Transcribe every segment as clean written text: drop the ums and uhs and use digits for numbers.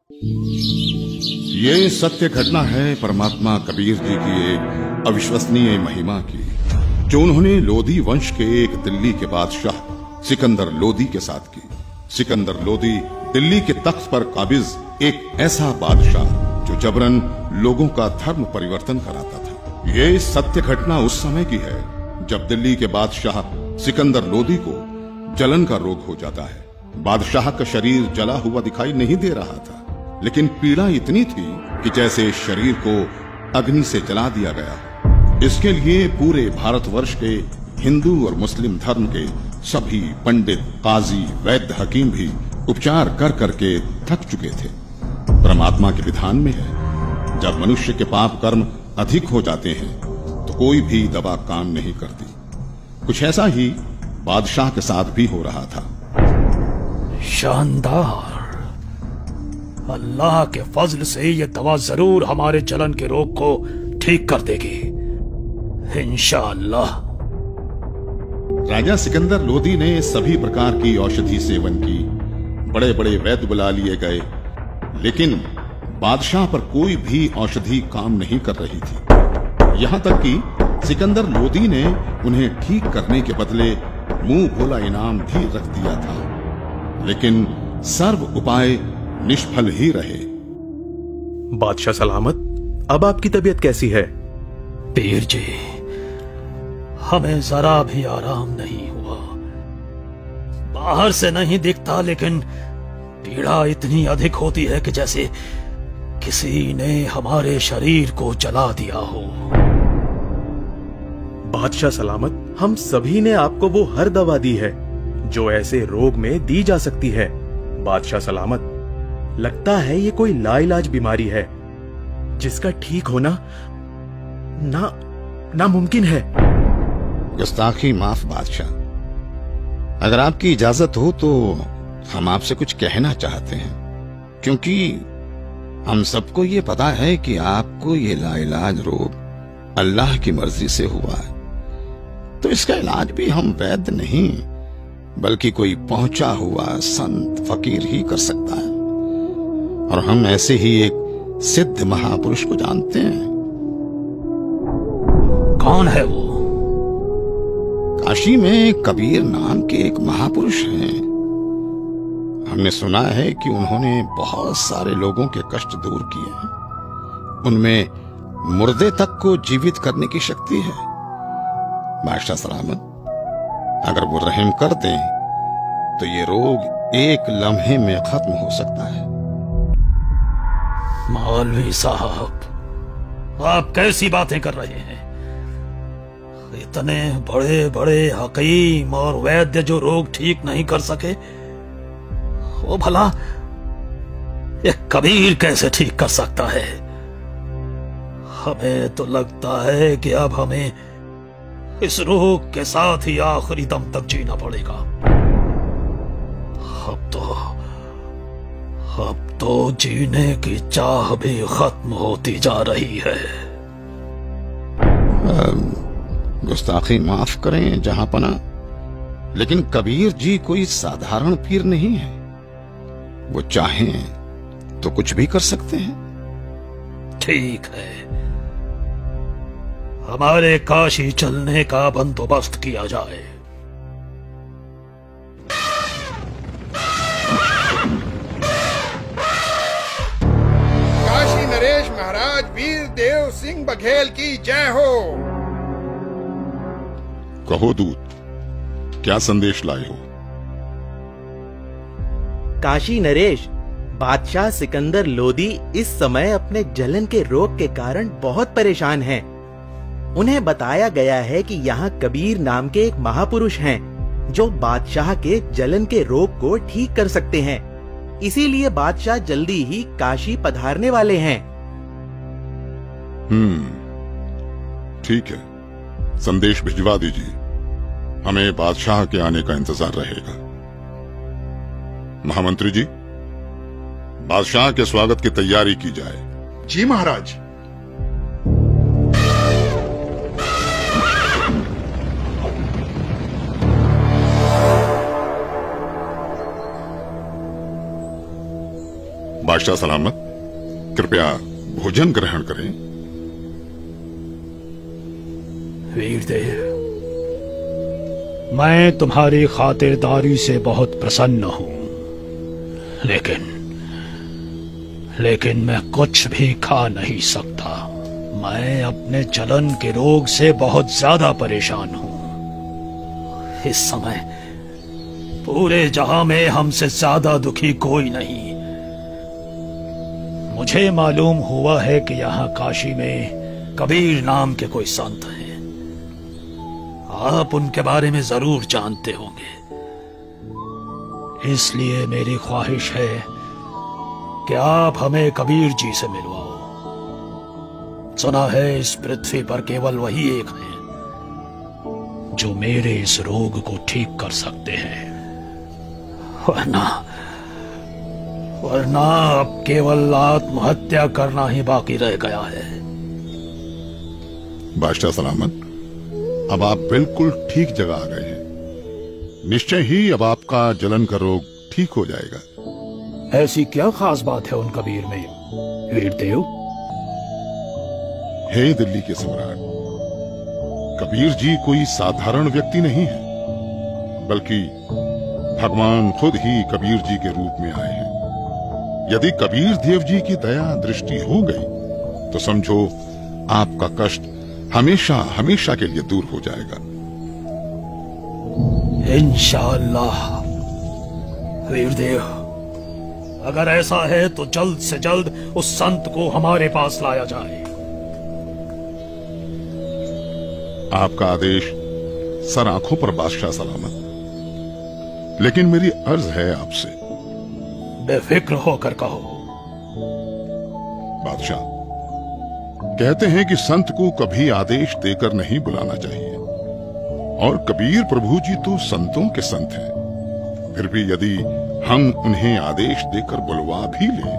ये सत्य घटना है परमात्मा कबीर जी की एक अविश्वसनीय महिमा की, जो उन्होंने लोधी वंश के एक दिल्ली के बादशाह सिकंदर लोधी के साथ की। सिकंदर लोधी दिल्ली के तख्त पर काबिज एक ऐसा बादशाह जो जबरन लोगों का धर्म परिवर्तन कराता था। ये सत्य घटना उस समय की है जब दिल्ली के बादशाह सिकंदर लोधी को जलन का रोग हो जाता है। बादशाह का शरीर जला हुआ दिखाई नहीं दे रहा था, लेकिन पीड़ा इतनी थी कि जैसे शरीर को अग्नि से जला दिया गया। इसके लिए पूरे भारतवर्ष के हिंदू और मुस्लिम धर्म के सभी पंडित, काजी, वैद्य, हकीम भी उपचार कर करके थक चुके थे। परमात्मा के विधान में है, जब मनुष्य के पाप कर्म अधिक हो जाते हैं तो कोई भी दवा काम नहीं करती। कुछ ऐसा ही बादशाह के साथ भी हो रहा था। शानदार। अल्लाह के फजल से ये दवा जरूर हमारे जलन के रोग को ठीक कर देगी, इंशाअल्लाह। राजा सिकंदर लोधी ने सभी प्रकार की औषधि सेवन की, बड़े बड़े वैद्य बुला लिए गए, लेकिन बादशाह पर कोई भी औषधि काम नहीं कर रही थी। यहां तक कि सिकंदर लोधी ने उन्हें ठीक करने के बदले मुंह भोला इनाम भी रख दिया था, लेकिन सर्व उपाय निष्फल ही रहे। बादशाह सलामत, अब आपकी तबीयत कैसी है? पीर जी, हमें जरा भी आराम नहीं हुआ। बाहर से नहीं दिखता, लेकिन पीड़ा इतनी अधिक होती है कि जैसे किसी ने हमारे शरीर को जला दिया हो। बादशाह सलामत, हम सभी ने आपको वो हर दवा दी है जो ऐसे रोग में दी जा सकती है। बादशाह सलामत, लगता है ये कोई लाइलाज बीमारी है जिसका ठीक होना नामुमकिन है। गुस्ताखी माफ बादशाह, अगर आपकी इजाजत हो तो हम आपसे कुछ कहना चाहते हैं, क्योंकि हम सबको ये पता है कि आपको ये लाइलाज रोग अल्लाह की मर्जी से हुआ है, तो इसका इलाज भी हम वैद्य नहीं बल्कि कोई पहुंचा हुआ संत फकीर ही कर सकता है। और हम ऐसे ही एक सिद्ध महापुरुष को जानते हैं। कौन है वो? काशी में कबीर नाम के एक महापुरुष हैं। हमने सुना है कि उन्होंने बहुत सारे लोगों के कष्ट दूर किए हैं। उनमें मुर्दे तक को जीवित करने की शक्ति है। बादशाह सलामत, अगर वो रहम कर दें तो ये रोग एक लम्हे में खत्म हो सकता है। मौलवी साहब, आप कैसी बातें कर रहे हैं? इतने बड़े बड़े हकीम और वैद्य जो रोग ठीक नहीं कर सके, वो भला एक कबीर कैसे ठीक कर सकता है? हमें तो लगता है कि अब हमें इस रोग के साथ ही आखिरी दम तक जीना पड़ेगा। अब तो जीने की चाह भी खत्म होती जा रही है। गुस्ताखी माफ करें जहांपना, लेकिन कबीर जी कोई साधारण पीर नहीं है। वो चाहें तो कुछ भी कर सकते हैं। ठीक है, हमारे काशी चलने का बंदोबस्त किया जाए। काशी नरेश महाराज वीर देव सिंह बघेल की जय हो। कहो दूत, क्या संदेश लाए हो? काशी नरेश, बादशाह सिकंदर लोधी इस समय अपने जलन के रोग के कारण बहुत परेशान हैं। उन्हें बताया गया है कि यहाँ कबीर नाम के एक महापुरुष हैं जो बादशाह के जलन के रोग को ठीक कर सकते हैं। इसीलिए बादशाह जल्दी ही काशी पधारने वाले हैं। ठीक है, संदेश भिजवा दीजिए। हमें बादशाह के आने का इंतजार रहेगा। महामंत्री जी, बादशाह के स्वागत की तैयारी की जाए। जी महाराज। बादशाह सलामत, कृपया भोजन ग्रहण करें। वीरदेव, मैं तुम्हारी खातिरदारी से बहुत प्रसन्न हूं, लेकिन मैं कुछ भी खा नहीं सकता। मैं अपने जलन के रोग से बहुत ज्यादा परेशान हूं। इस समय पूरे जहां में हमसे ज्यादा दुखी कोई नहीं। मुझे मालूम हुआ है कि यहाँ काशी में कबीर नाम के कोई संत हैं। आप उनके बारे में जरूर जानते होंगे, इसलिए मेरी ख्वाहिश है कि आप हमें कबीर जी से मिलवाओ। सुना है इस पृथ्वी पर केवल वही एक हैं जो मेरे इस रोग को ठीक कर सकते हैं, वरना अब केवल आत्महत्या करना ही बाकी रह गया है। बादशाह सलामत, अब आप बिल्कुल ठीक जगह आ गए हैं। निश्चय ही अब आपका जलन का रोग ठीक हो जाएगा। ऐसी क्या खास बात है उन कबीर में, वीरदेव? हे दिल्ली के सम्राट, कबीर जी कोई साधारण व्यक्ति नहीं है, बल्कि भगवान खुद ही कबीर जी के रूप में आए हैं। यदि कबीर देव जी की दया दृष्टि हो गई तो समझो आपका कष्ट हमेशा हमेशा के लिए दूर हो जाएगा। इंशाअल्लाह। वीरदेव, अगर ऐसा है तो जल्द से जल्द उस संत को हमारे पास लाया जाए। आपका आदेश सर आंखों पर बादशाह सलामत, लेकिन मेरी अर्ज है आपसे। बेफिक्र होकर कहो। बादशाह, कहते हैं कि संत को कभी आदेश देकर नहीं बुलाना चाहिए, और कबीर प्रभु जी तो संतों के संत हैं। फिर भी यदि हम उन्हें आदेश देकर बुलवा भी लें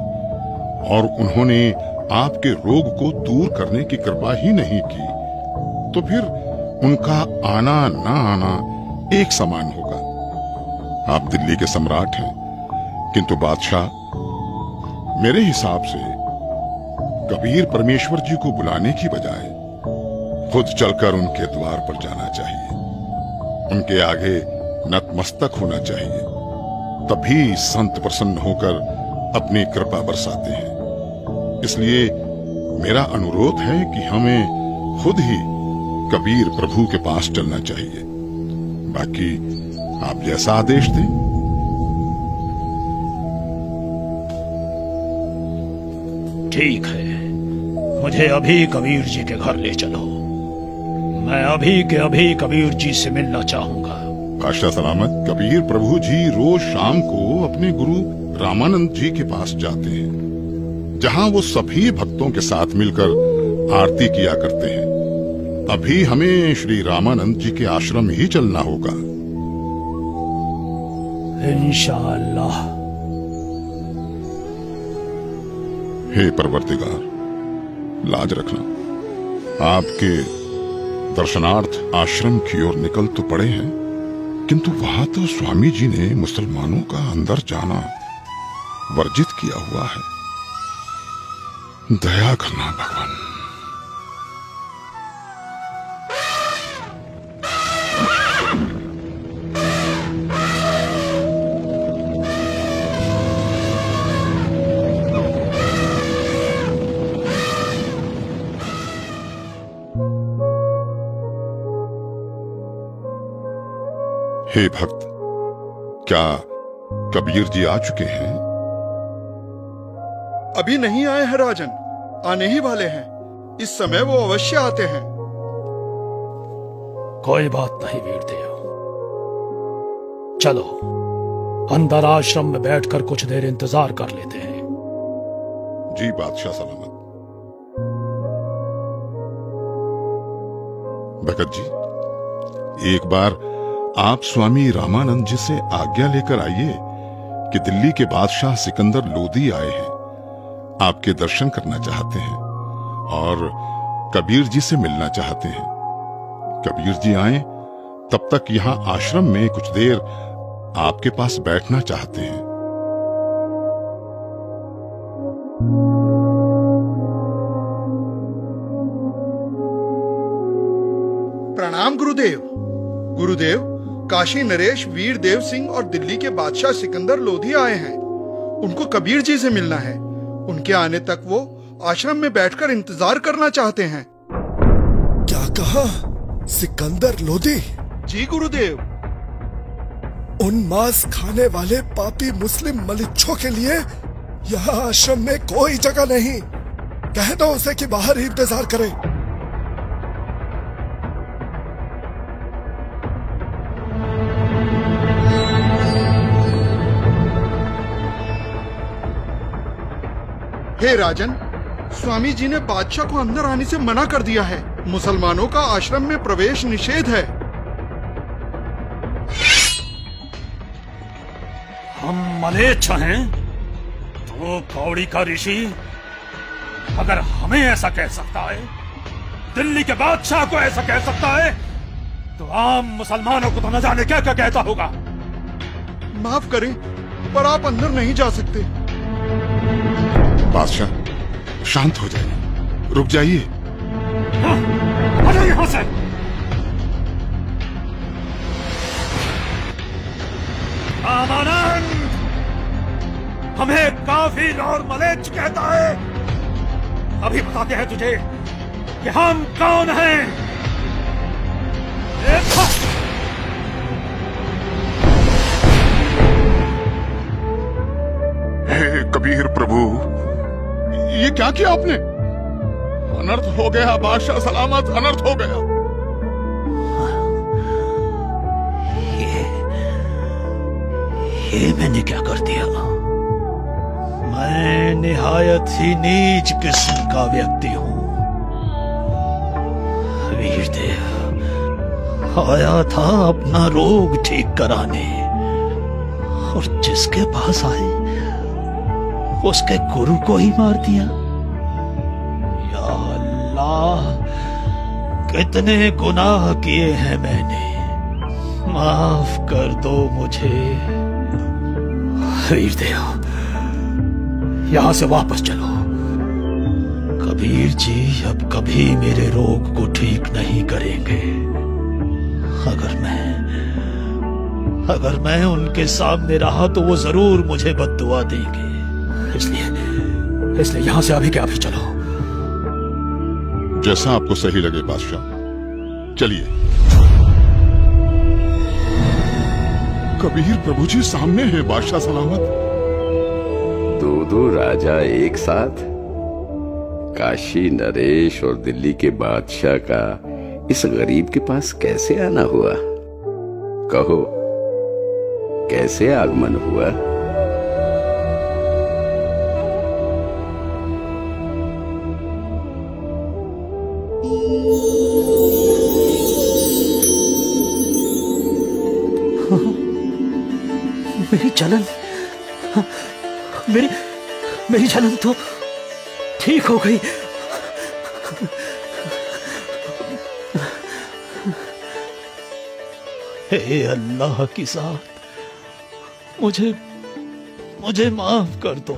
और उन्होंने आपके रोग को दूर करने की कृपा ही नहीं की, तो फिर उनका आना ना आना एक समान होगा। आप दिल्ली के सम्राट हैं, किंतु बादशाह, मेरे हिसाब से कबीर परमेश्वर जी को बुलाने की बजाय खुद चलकर उनके द्वार पर जाना चाहिए, उनके आगे नतमस्तक होना चाहिए। तभी संत प्रसन्न होकर अपनी कृपा बरसाते हैं। इसलिए मेरा अनुरोध है कि हमें खुद ही कबीर प्रभु के पास चलना चाहिए। बाकी आप जैसा आदेश दें। ठीक है, मुझे अभी कबीर जी के घर ले चलो। मैं अभी के अभी कबीर जी से मिलना चाहूंगा। बादशाह सलामत, कबीर प्रभु जी रोज शाम को अपने गुरु रामानंद जी के पास जाते हैं, जहां वो सभी भक्तों के साथ मिलकर आरती किया करते हैं। अभी हमें श्री रामानंद जी के आश्रम ही चलना होगा। इंशाअल्लाह। हे परवरदिगार, लाज रखना। आपके दर्शनार्थ आश्रम की ओर निकल तो पड़े हैं, किंतु वहां तो स्वामी जी ने मुसलमानों का अंदर जाना वर्जित किया हुआ है। दया करना भगवान। हे भक्त, क्या कबीर जी आ चुके हैं? अभी नहीं आए हैं राजन, आने ही वाले हैं। इस समय वो अवश्य आते हैं। कोई बात नहीं वीरदेव, चलो अंदर आश्रम में बैठकर कुछ देर इंतजार कर लेते हैं। जी बादशाह सलामत। भगत जी, एक बार आप स्वामी रामानंद जी से आज्ञा लेकर आइए कि दिल्ली के बादशाह सिकंदर लोदी आए हैं, आपके दर्शन करना चाहते हैं और कबीर जी से मिलना चाहते हैं। कबीर जी आए तब तक यहां आश्रम में कुछ देर आपके पास बैठना चाहते हैं। प्रणाम गुरुदेव। गुरुदेव, काशी नरेश, वीर देव सिंह और दिल्ली के बादशाह सिकंदर लोधी आए हैं। उनको कबीर जी से मिलना है। उनके आने तक वो आश्रम में बैठकर इंतजार करना चाहते हैं। क्या कहा? सिकंदर लोधी? जी गुरुदेव। उन मांस खाने वाले पापी मुस्लिम मलिच्छों के लिए यहाँ आश्रम में कोई जगह नहीं। कह दो उसे कि बाहर ही इंतजार करे। हे राजन, स्वामी जी ने बादशाह को अंदर आने से मना कर दिया है। मुसलमानों का आश्रम में प्रवेश निषेध है। हम मलेच्छ हैं तो कौड़ी का ऋषि अगर हमें ऐसा कह सकता है, दिल्ली के बादशाह को ऐसा कह सकता है, तो आम मुसलमानों को तो न जाने क्या क्या कहता होगा। माफ करें, पर आप अंदर नहीं जा सकते। बादशाह शांत हो जाइए, रुक जाइए। हटो यहां से। आमानंद, हमें काफिर और मलेच्छ कहता है। अभी बताते हैं तुझे कि हम कौन हैं। हे कबीर प्रभु, ये क्या किया आपने? अनर्थ हो गया बादशाह सलामत, अनर्थ हो गया। ये मैंने क्या कर दिया? मैं निहायत ही नीच किस्म का व्यक्ति हूँ। वीरदेव आया था अपना रोग ठीक कराने, और जिसके पास आए उसके गुरु को ही मार दिया। या अल्लाह, कितने गुनाह किए हैं मैंने, माफ कर दो मुझे। वीरदेव, यहां से वापस चलो। कबीर जी अब कभी मेरे रोग को ठीक नहीं करेंगे। अगर मैं उनके सामने रहा तो वो जरूर मुझे बद्दुआ देंगे। इसलिए यहां से अभी के अभी चलो। जैसा आपको सही लगे बादशाह, चलिए। कबीर प्रभु जी सामने हैं, बादशाह सलामत। दो राजा एक साथ? काशी नरेश और दिल्ली के बादशाह का इस गरीब के पास कैसे आना हुआ? कहो, कैसे आगमन हुआ? मेरी जलन, मेरी जलन तो ठीक हो गई। हे अल्लाह की ज़ात, मुझे माफ कर दो।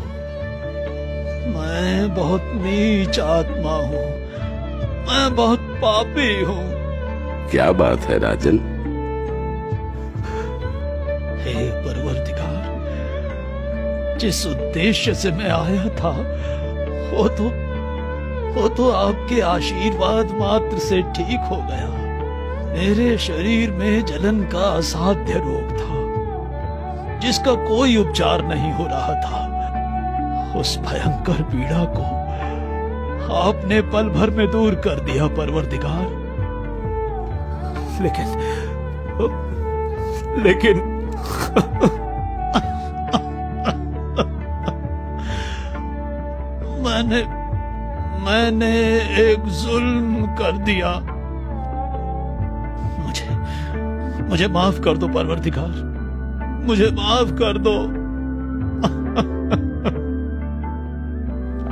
मैं बहुत नीच आत्मा हूँ, मैं बहुत पापी हूँ। क्या बात है राजन? हे परवरदिगार, जिस उद्देश्य से मैं आया था वो तो आपके आशीर्वाद मात्र से ठीक हो गया। मेरे शरीर में जलन का असाध्य रोग था, जिसका कोई उपचार नहीं हो रहा था। उस भयंकर पीड़ा को आपने पल भर में दूर कर दिया परवरदिगार। लेकिन मैंने एक जुल्म कर दिया। मुझे माफ कर दो परवरदिगार, मुझे माफ कर दो।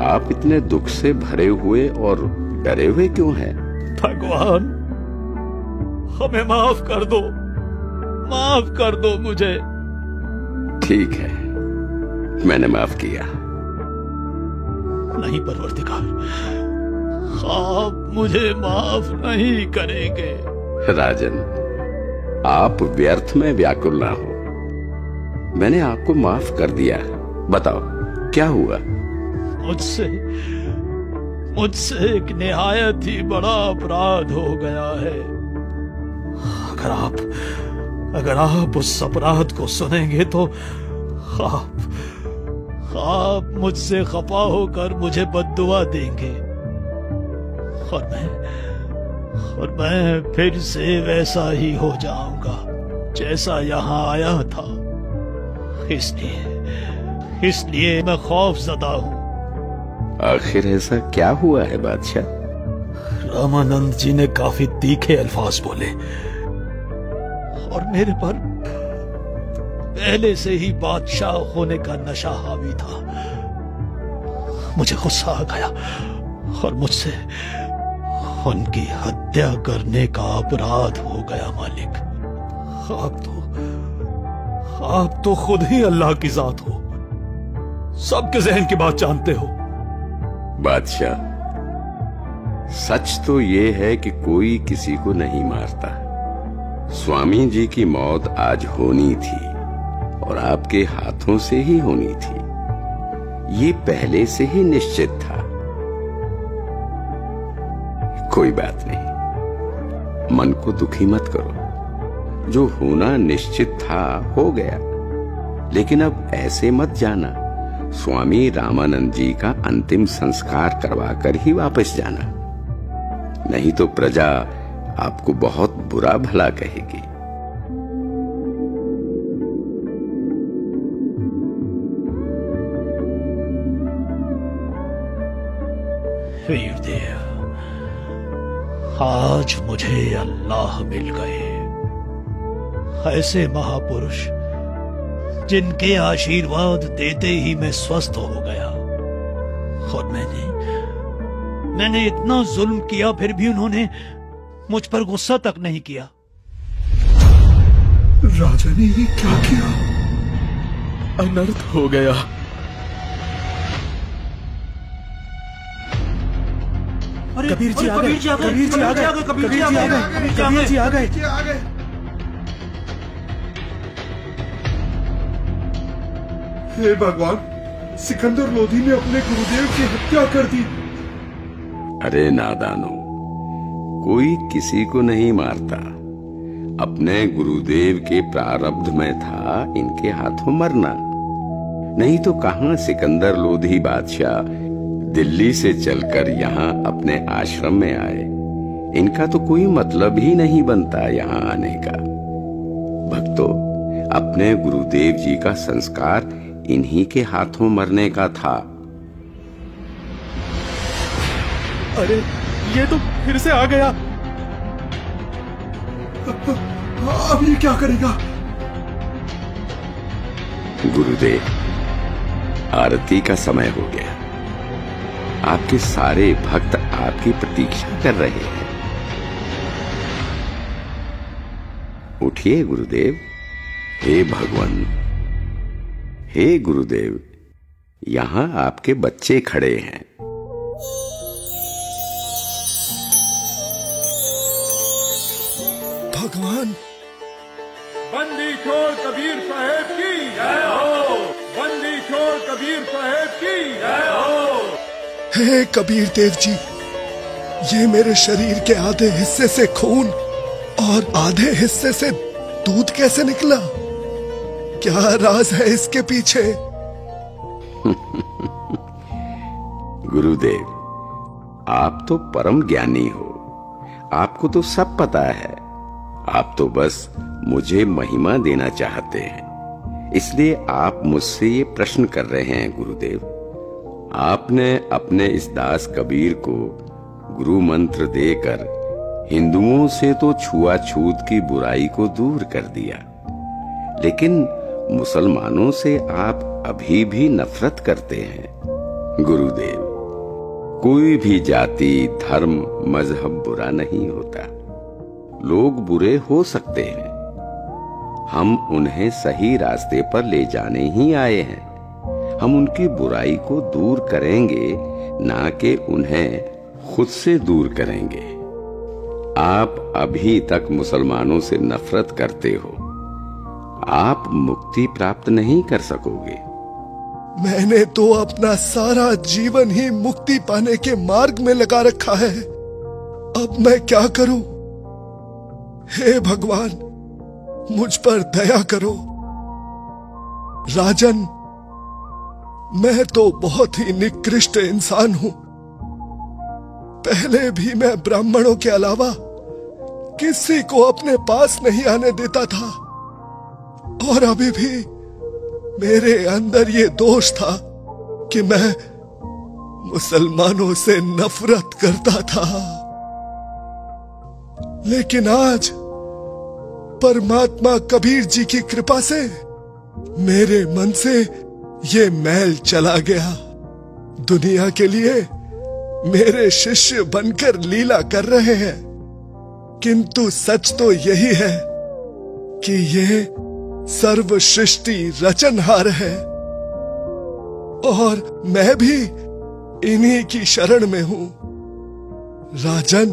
आप इतने दुख से भरे हुए और डरे हुए क्यों हैं? भगवान, हमें माफ कर दो, माफ कर दो मुझे। ठीक है, मैंने माफ किया। नहीं परवरदिगार, आप मुझे माफ नहीं करेंगे। राजन, आप व्यर्थ में व्याकुल ना हो। मैंने आपको माफ कर दिया। बताओ क्या हुआ? मुझसे एक निहायत ही बड़ा अपराध हो गया है। अगर आप उस अपराध को सुनेंगे तो आप मुझसे खफा होकर मुझे बद्दुआ देंगे और मैं फिर से वैसा ही हो जाऊंगा जैसा यहाँ आया था। इसलिए मैं खौफजदा हूँ। आखिर ऐसा क्या हुआ है बादशाह? रामानंद जी ने काफी तीखे अल्फाज बोले और मेरे पर पहले से ही बादशाह होने का नशा हावी था। मुझे गुस्सा आ गया और मुझसे उनकी हत्या करने का अपराध हो गया। मालिक, आप तो खुद ही अल्लाह की जात हो, सबके जहन की बात जानते हो। बादशाह, सच तो ये है कि कोई किसी को नहीं मारता। स्वामी जी की मौत आज होनी थी और आपके हाथों से ही होनी थी, ये पहले से ही निश्चित था। कोई बात नहीं, मन को दुखी मत करो। जो होना निश्चित था हो गया, लेकिन अब ऐसे मत जाना। स्वामी रामानंद जी का अंतिम संस्कार करवाकर ही वापस जाना, नहीं तो प्रजा आपको बहुत बुरा भला कहेगी। वीरदेव, आज मुझे अल्लाह मिल गए, ऐसे महापुरुष जिनके आशीर्वाद देते ही मैं स्वस्थ हो गया। और मैंने इतना जुल्म किया, फिर भी उन्होंने मुझ पर गुस्सा तक नहीं किया। राजा ने ये क्या किया? अनर्थ हो गया। कबीर जी आ गए, कबीर जी आ गए, कबीर जी आ गए, कबीर जी आ गए। हे भगवान, सिकंदर लोधी ने अपने गुरुदेव की हत्या कर दी। अरे नादानो, कोई किसी को नहीं मारता। अपने गुरुदेव के प्रारब्ध में था इनके हाथों मरना, नहीं तो कहां सिकंदर लोधी बादशाह दिल्ली से चलकर यहाँ अपने आश्रम में आए। इनका तो कोई मतलब ही नहीं बनता यहाँ आने का। भक्तों, अपने गुरुदेव जी का संस्कार इन्हीं के हाथों मरने का था। अरे ये तो फिर से आ गया। अब ये क्या करेगा? गुरुदेव, आरती का समय हो गया। आपके सारे भक्त आपकी प्रतीक्षा कर रहे हैं। उठिए गुरुदेव। हे भगवान, हे गुरुदेव, यहां आपके बच्चे खड़े हैं। भगवान, बंदी छोड़ कबीर साहेब की जय हो। बंदी छोड़ कबीर साहेब की जय हो। हे कबीर देव जी, ये मेरे शरीर के आधे हिस्से से खून और आधे हिस्से से दूध कैसे निकला? क्या राज है इसके पीछे? गुरुदेव, आप तो परम ज्ञानी हो, आपको तो सब पता है। आप तो बस मुझे महिमा देना चाहते हैं, इसलिए आप मुझसे ये प्रश्न कर रहे हैं। गुरुदेव, आपने अपने इस दास कबीर को गुरु मंत्र देकर हिंदुओं से तो छुआछूत की बुराई को दूर कर दिया, लेकिन मुसलमानों से आप अभी भी नफरत करते हैं। गुरुदेव, कोई भी जाति, धर्म, मजहब बुरा नहीं होता। लोग बुरे हो सकते हैं, हम उन्हें सही रास्ते पर ले जाने ही आए हैं। हम उनकी बुराई को दूर करेंगे, ना कि उन्हें खुद से दूर करेंगे। आप अभी तक मुसलमानों से नफरत करते हो, आप मुक्ति प्राप्त नहीं कर सकोगे। मैंने तो अपना सारा जीवन ही मुक्ति पाने के मार्ग में लगा रखा है। अब मैं क्या करूं? हे भगवान, मुझ पर दया करो। राजन, मैं तो बहुत ही निकृष्ट इंसान हूं। पहले भी मैं ब्राह्मणों के अलावा किसी को अपने पास नहीं आने देता था, और अभी भी मेरे अंदर ये दोष था कि मैं मुसलमानों से नफरत करता था। लेकिन आज परमात्मा कबीर जी की कृपा से मेरे मन से ये मैल चला गया। दुनिया के लिए मेरे शिष्य बनकर लीला कर रहे हैं, किंतु सच तो यही है कि ये सर्व सृष्टि रचनहार है, और मैं भी इन्हीं की शरण में हूं। राजन,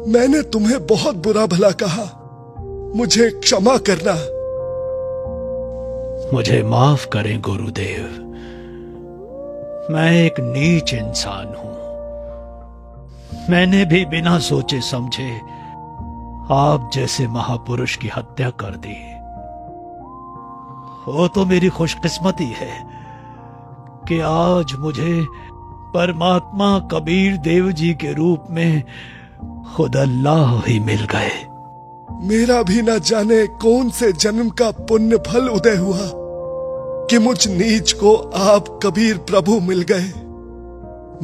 मैंने तुम्हें बहुत बुरा भला कहा, मुझे क्षमा करना। मुझे माफ करें गुरुदेव, मैं एक नीच इंसान हूं। मैंने भी बिना सोचे समझे आप जैसे महापुरुष की हत्या कर दी। वो तो मेरी खुशकिस्मती है कि आज मुझे परमात्मा कबीर देव जी के रूप में खुद अल्लाह ही मिल गए। मेरा भी न जाने कौन से जन्म का पुण्य फल उदय हुआ कि मुझ नीच को आप कबीर प्रभु मिल गए।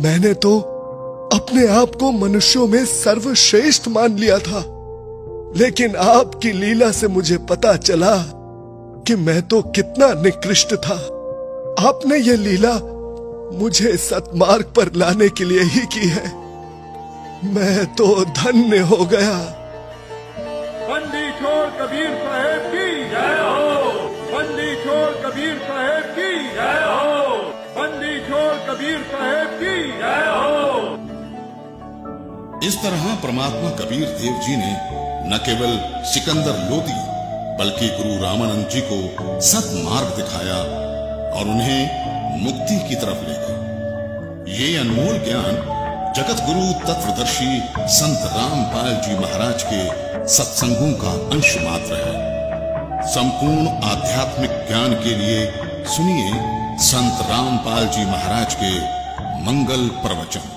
मैंने तो अपने आप को मनुष्यों में सर्वश्रेष्ठ मान लिया था, लेकिन आपकी लीला से मुझे पता चला कि मैं तो कितना निकृष्ट था। आपने ये लीला मुझे सतमार्ग पर लाने के लिए ही की है। मैं तो धन्य हो गया। बंदी छोड़ कबीर साहेब की जय हो। बंदी छोड़ कबीर साहेब की जय हो। बंदी छोड़ कबीर साहेब की जय हो। इस तरह परमात्मा कबीर देव जी ने न केवल सिकंदर लोदी बल्कि गुरु रामानंद जी को सतमार्ग दिखाया और उन्हें मुक्ति की तरफ ले गए। ये अनमोल ज्ञान जगत गुरु तत्वदर्शी संत रामपाल जी महाराज के सत्संगों का अंश मात्र है। संपूर्ण आध्यात्मिक ज्ञान के लिए सुनिए संत रामपाल जी महाराज के मंगल प्रवचन।